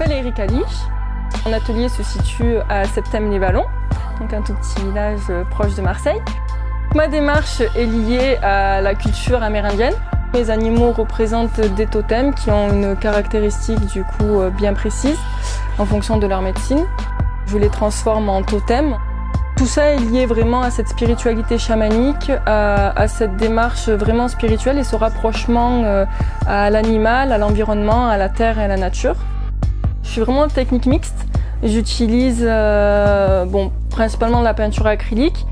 m'appelle Erika Lich. Mon atelier se situe à Septèmes-les-Vallons, donc un tout petit village proche de Marseille. Ma démarche est liée à la culture amérindienne. Mes animaux représentent des totems qui ont une caractéristique du coup bien précise en fonction de leur médecine. Je les transforme en totems. Tout ça est lié vraiment à cette spiritualité chamanique, à cette démarche vraiment spirituelle et ce rapprochement à l'animal, à l'environnement, à la terre et à la nature. Je suis vraiment technique mixte. J'utilise principalement la peinture acrylique,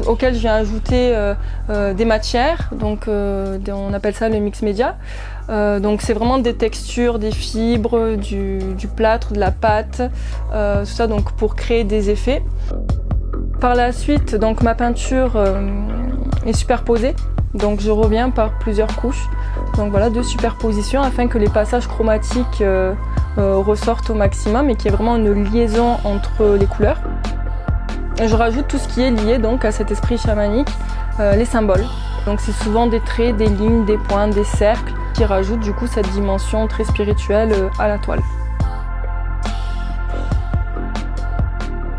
auquel je viens ajouter des matières, donc on appelle ça le mix média. Donc c'est vraiment des textures, des fibres, du plâtre, de la pâte, tout ça donc pour créer des effets. Par la suite, donc ma peinture est superposée, donc je reviens par plusieurs couches, donc voilà, de superposition afin que les passages chromatiques ressortent au maximum et qu'il y ait vraiment une liaison entre les couleurs. Je rajoute tout ce qui est lié donc à cet esprit chamanique, les symboles. Donc c'est souvent des traits, des lignes, des points, des cercles qui rajoutent du coup cette dimension très spirituelle à la toile.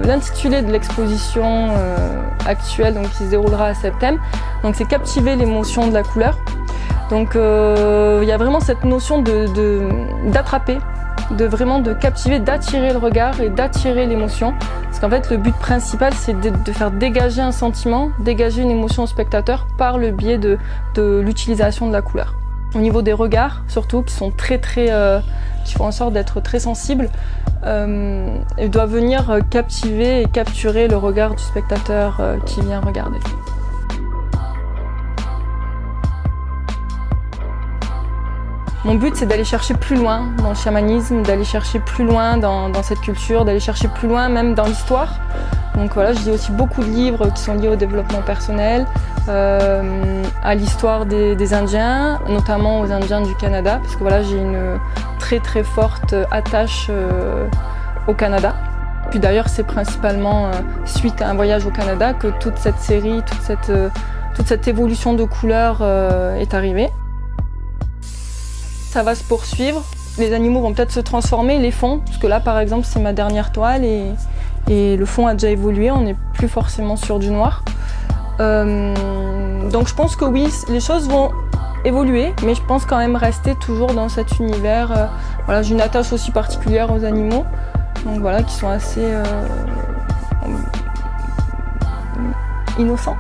L'intitulé de l'exposition actuelle donc, qui se déroulera à Septèmes, donc c'est captiver l'émotion de la couleur. Donc il y a vraiment cette notion d'attraper, de captiver, d'attirer le regard et d'attirer l'émotion. Parce qu'en fait le but principal c'est de faire dégager un sentiment, dégager une émotion au spectateur par le biais de l'utilisation de la couleur. Au niveau des regards surtout qui sont qui font en sorte d'être très sensibles, il doit venir captiver et capturer le regard du spectateur qui vient regarder. Mon but, c'est d'aller chercher plus loin dans le chamanisme, d'aller chercher plus loin dans cette culture, d'aller chercher plus loin même dans l'histoire. Donc voilà, je lis aussi beaucoup de livres qui sont liés au développement personnel, à l'histoire des Indiens, notamment aux Indiens du Canada, parce que voilà, j'ai une très très forte attache au Canada. Puis d'ailleurs, c'est principalement suite à un voyage au Canada que toute cette série, toute cette évolution de couleurs est arrivée. Ça va se poursuivre, les animaux vont peut-être se transformer, les fonds, parce que là par exemple c'est ma dernière toile et le fond a déjà évolué, on n'est plus forcément sur du noir. Donc je pense que oui, les choses vont évoluer, mais je pense quand même rester toujours dans cet univers. Voilà, j'ai une attache aussi particulière aux animaux, donc voilà, qui sont assez innocents.